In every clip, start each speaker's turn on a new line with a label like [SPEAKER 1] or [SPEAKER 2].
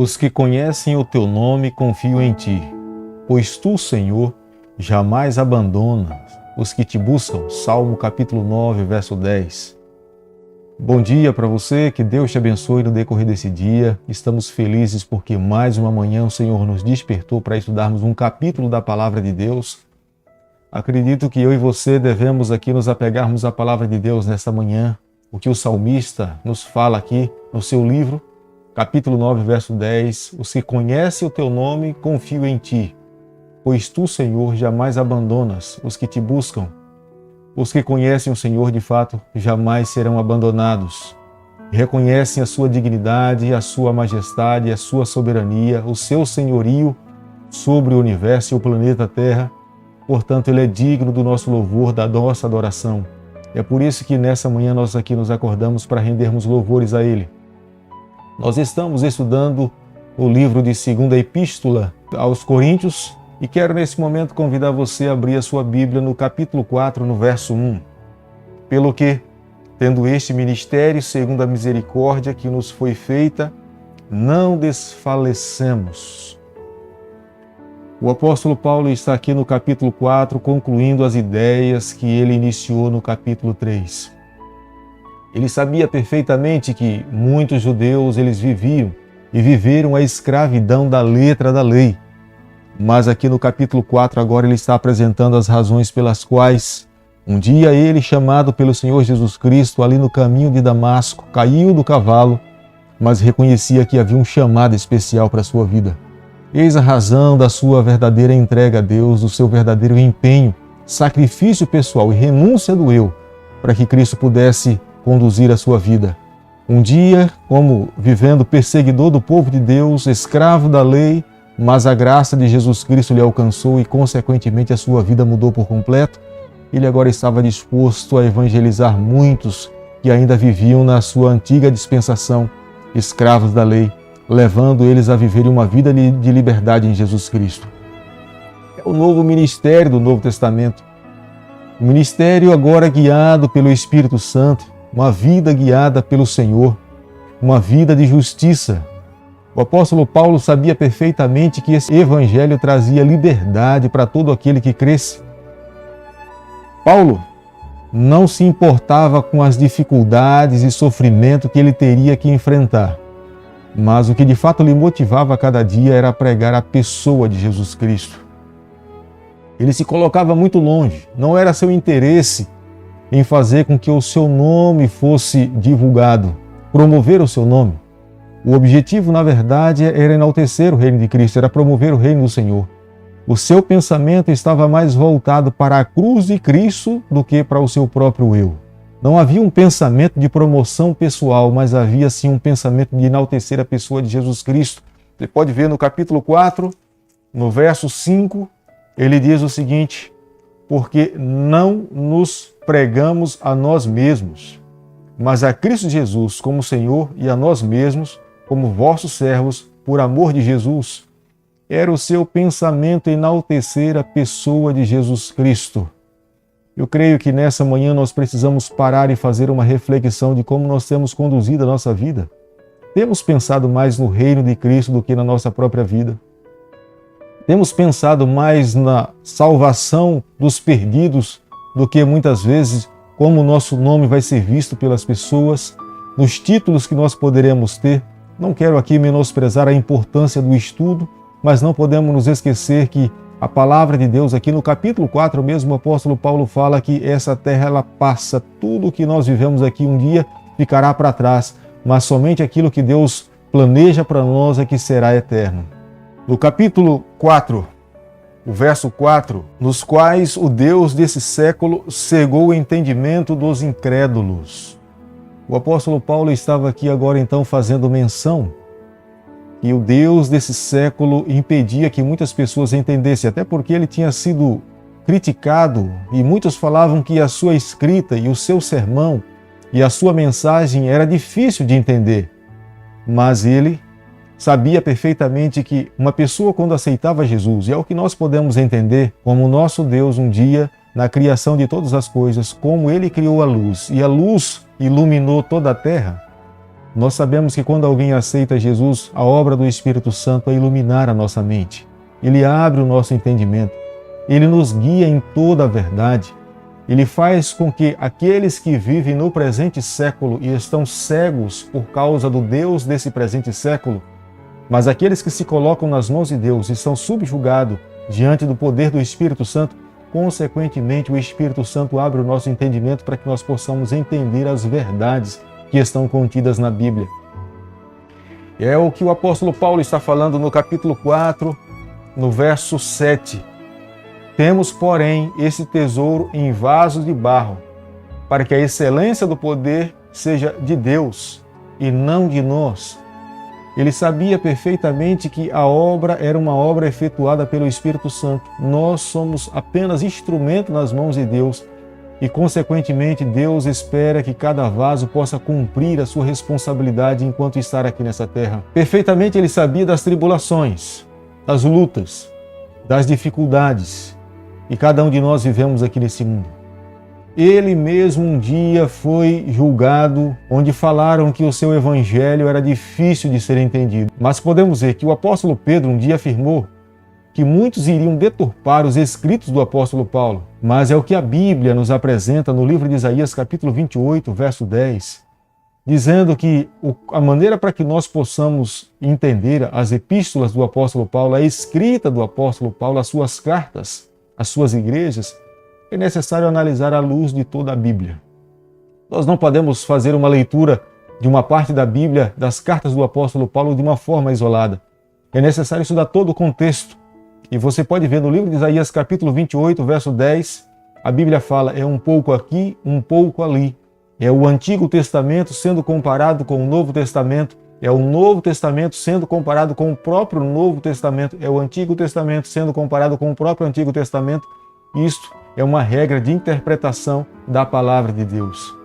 [SPEAKER 1] Os que conhecem o teu nome confiam em ti, pois tu, Senhor, jamais abandonas os que te buscam. Salmo capítulo 9, verso 10. Bom dia para você, que Deus te abençoe no decorrer desse dia. Estamos felizes porque mais uma manhã o Senhor nos despertou para estudarmos um capítulo da Palavra de Deus. Acredito que eu e você devemos aqui nos apegarmos à Palavra de Deus nessa manhã. O que o salmista nos fala aqui no seu livro, capítulo 9, verso 10, os que conhecem o teu nome confiam em ti, pois tu, Senhor, jamais abandonas os que te buscam. Os que conhecem o Senhor, de fato, jamais serão abandonados. Reconhecem a sua dignidade, a sua majestade, a sua soberania, o seu senhorio sobre o universo e o planeta Terra. Portanto, Ele é digno do nosso louvor, da nossa adoração. É por isso que nessa manhã nós aqui nos acordamos para rendermos louvores a Ele. Nós estamos estudando o livro de 2ª Epístola aos Coríntios e quero nesse momento convidar você a abrir a sua Bíblia no capítulo 4, no verso 1. Pelo que, tendo este ministério segundo a misericórdia que nos foi feita, não desfalecemos. O apóstolo Paulo está aqui no capítulo 4 concluindo as ideias que ele iniciou no capítulo 3. Ele sabia perfeitamente que muitos judeus eles viviam e viveram a escravidão da letra da lei. Mas aqui no capítulo 4 agora ele está apresentando as razões pelas quais um dia ele, chamado pelo Senhor Jesus Cristo ali no caminho de Damasco, caiu do cavalo, mas reconhecia que havia um chamado especial para a sua vida. Eis a razão da sua verdadeira entrega a Deus, do seu verdadeiro empenho, sacrifício pessoal e renúncia do eu, para que Cristo pudesse conduzir a sua vida. Um dia, como vivendo perseguidor do povo de Deus, escravo da lei, mas a graça de Jesus Cristo lhe alcançou e, consequentemente, a sua vida mudou por completo. Ele agora estava disposto a evangelizar muitos que ainda viviam na sua antiga dispensação, escravos da lei, levando eles a viverem uma vida de liberdade em Jesus Cristo. É o novo ministério do Novo Testamento. O ministério agora guiado pelo Espírito Santo, uma vida guiada pelo Senhor, uma vida de justiça. O apóstolo Paulo sabia perfeitamente que esse evangelho trazia liberdade para todo aquele que cresce. Paulo não se importava com as dificuldades e sofrimento que ele teria que enfrentar, mas o que de fato lhe motivava a cada dia era pregar a pessoa de Jesus Cristo. Ele se colocava muito longe, não era seu interesse em fazer com que o seu nome fosse divulgado, promover o seu nome. O objetivo, na verdade, era enaltecer o reino de Cristo, era promover o reino do Senhor. O seu pensamento estava mais voltado para a cruz de Cristo do que para o seu próprio eu. Não havia um pensamento de promoção pessoal, mas havia sim um pensamento de enaltecer a pessoa de Jesus Cristo. Você pode ver no capítulo 4, no verso 5, ele diz o seguinte: porque não nos pregamos a nós mesmos, mas a Cristo Jesus como Senhor e a nós mesmos como vossos servos por amor de Jesus. Era o seu pensamento enaltecer a pessoa de Jesus Cristo. Eu creio que nessa manhã nós precisamos parar e fazer uma reflexão de como nós temos conduzido a nossa vida. Temos pensado mais no reino de Cristo do que na nossa própria vida. Temos pensado mais na salvação dos perdidos do que muitas vezes como o nosso nome vai ser visto pelas pessoas, nos títulos que nós poderemos ter. Não quero aqui menosprezar a importância do estudo, mas não podemos nos esquecer que a palavra de Deus aqui no capítulo 4 mesmo, o apóstolo Paulo fala que essa terra ela passa, tudo o que nós vivemos aqui um dia ficará para trás, mas somente aquilo que Deus planeja para nós é que será eterno. No capítulo 4, o verso 4, nos quais o Deus desse século cegou o entendimento dos incrédulos. O apóstolo Paulo estava aqui agora então fazendo menção que o Deus desse século impedia que muitas pessoas entendessem, até porque ele tinha sido criticado e muitos falavam que a sua escrita e o seu sermão e a sua mensagem era difícil de entender. Mas ele sabia perfeitamente que uma pessoa quando aceitava Jesus, e é o que nós podemos entender como o nosso Deus um dia, na criação de todas as coisas, como ele criou a luz, e a luz iluminou toda a terra, Nós sabemos que quando alguém aceita Jesus, a obra do Espírito Santo é iluminar a nossa mente. Ele abre o nosso entendimento. Ele nos guia em toda a verdade. Ele faz com que aqueles que vivem no presente século e estão cegos por causa do Deus desse presente século, mas aqueles que se colocam nas mãos de Deus e são subjugados diante do poder do Espírito Santo, consequentemente o Espírito Santo abre o nosso entendimento para que nós possamos entender as verdades que estão contidas na Bíblia. É o que o apóstolo Paulo está falando no capítulo 4, no verso 7. Temos, porém, esse tesouro em vasos de barro, para que a excelência do poder seja de Deus e não de nós. Ele sabia perfeitamente que a obra era uma obra efetuada pelo Espírito Santo. Nós somos apenas instrumento nas mãos de Deus e, consequentemente, Deus espera que cada vaso possa cumprir a sua responsabilidade enquanto estar aqui nessa terra. Perfeitamente ele sabia das tribulações, das lutas, das dificuldades, e cada um de nós vivemos aqui nesse mundo. Ele mesmo um dia foi julgado, onde falaram que o seu evangelho era difícil de ser entendido. Mas podemos ver que o apóstolo Pedro um dia afirmou que muitos iriam deturpar os escritos do apóstolo Paulo. Mas é o que a Bíblia nos apresenta no livro de Isaías, capítulo 28, verso 10, dizendo que a maneira para que nós possamos entender as epístolas do apóstolo Paulo, a escrita do apóstolo Paulo, as suas cartas, as suas igrejas, é necessário analisar à luz de toda a Bíblia. Nós não podemos fazer uma leitura de uma parte da Bíblia, das cartas do apóstolo Paulo, de uma forma isolada. É necessário estudar todo o contexto. E você pode ver no livro de Isaías, capítulo 28, verso 10, a Bíblia fala, é um pouco aqui, um pouco ali. É o Antigo Testamento sendo comparado com o Novo Testamento, é o Novo Testamento sendo comparado com o próprio Novo Testamento, é o Antigo Testamento sendo comparado com o próprio Antigo Testamento. Isto é uma regra de interpretação da palavra de Deus.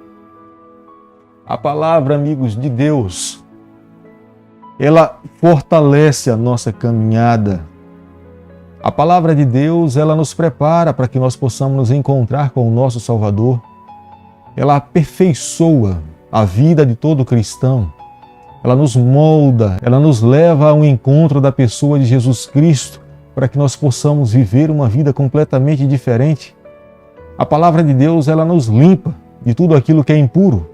[SPEAKER 1] A palavra, amigos, de Deus, ela fortalece a nossa caminhada. A palavra de Deus, ela nos prepara para que nós possamos nos encontrar com o nosso Salvador. Ela aperfeiçoa a vida de todo cristão. Ela nos molda, ela nos leva ao encontro da pessoa de Jesus Cristo, para que nós possamos viver uma vida completamente diferente. A palavra de Deus, ela nos limpa de tudo aquilo que é impuro.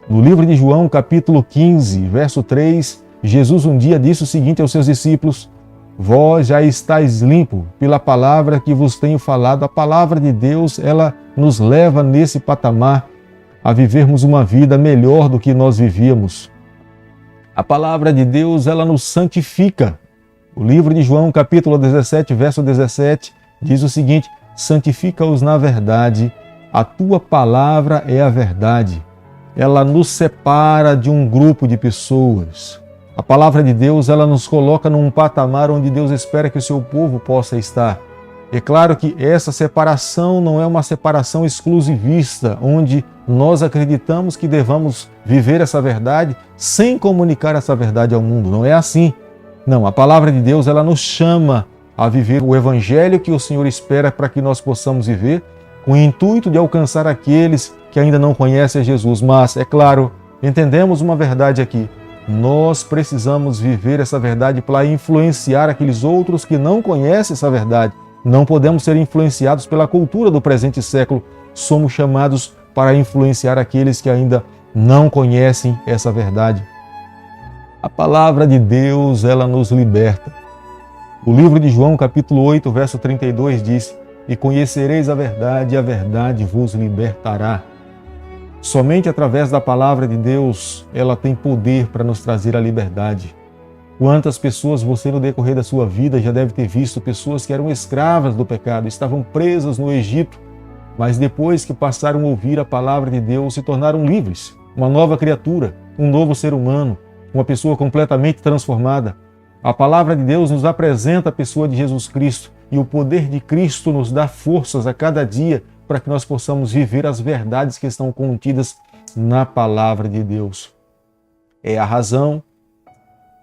[SPEAKER 1] No livro de João, capítulo 15, verso 3, Jesus um dia disse o seguinte aos seus discípulos: vós já estáis limpo pela palavra que vos tenho falado. A palavra de Deus, ela nos leva nesse patamar a vivermos uma vida melhor do que nós vivíamos. A palavra de Deus, ela nos santifica. O livro de João, capítulo 17, verso 17, diz o seguinte: santifica-os na verdade, a tua palavra é a verdade. Ela nos separa de um grupo de pessoas. A palavra de Deus, ela nos coloca num patamar onde Deus espera que o seu povo possa estar. É claro que essa separação não é uma separação exclusivista, onde nós acreditamos que devamos viver essa verdade sem comunicar essa verdade ao mundo. Não é assim. Não, a palavra de Deus, ela nos chama a viver o evangelho que o Senhor espera para que nós possamos viver, com o intuito de alcançar aqueles que ainda não conhecem a Jesus. Mas, é claro, entendemos uma verdade aqui. Nós precisamos viver essa verdade para influenciar aqueles outros que não conhecem essa verdade. Não podemos ser influenciados pela cultura do presente século. Somos chamados para influenciar aqueles que ainda não conhecem essa verdade. A palavra de Deus, ela nos liberta. O livro de João, capítulo 8, verso 32 diz: e conhecereis a verdade, e a verdade vos libertará. Somente através da palavra de Deus, ela tem poder para nos trazer a liberdade. Quantas pessoas você no decorrer da sua vida já deve ter visto, pessoas que eram escravas do pecado, estavam presas no Egito, mas depois que passaram a ouvir a palavra de Deus, se tornaram livres, uma nova criatura, um novo ser humano, uma pessoa completamente transformada. A palavra de Deus nos apresenta a pessoa de Jesus Cristo, e o poder de Cristo nos dá forças a cada dia para que nós possamos viver as verdades que estão contidas na palavra de Deus. É a razão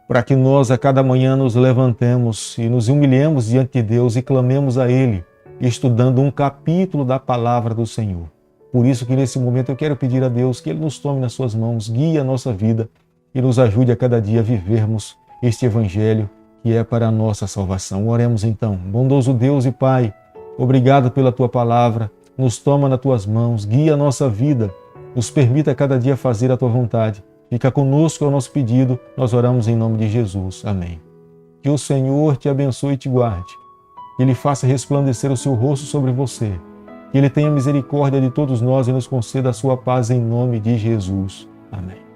[SPEAKER 1] para que nós a cada manhã nos levantemos e nos humilhemos diante de Deus e clamemos a Ele, estudando um capítulo da palavra do Senhor. Por isso que nesse momento eu quero pedir a Deus que Ele nos tome nas suas mãos, guie a nossa vida, e nos ajude a cada dia a vivermos este Evangelho que é para a nossa salvação. Oremos então. Bondoso Deus e Pai, obrigado pela Tua palavra, nos toma nas Tuas mãos, guia a nossa vida, nos permita cada dia fazer a Tua vontade. Fica conosco, é o nosso pedido, nós oramos em nome de Jesus. Amém. Que o Senhor te abençoe e te guarde, que Ele faça resplandecer o seu rosto sobre você, que Ele tenha misericórdia de todos nós e nos conceda a sua paz em nome de Jesus. Amém.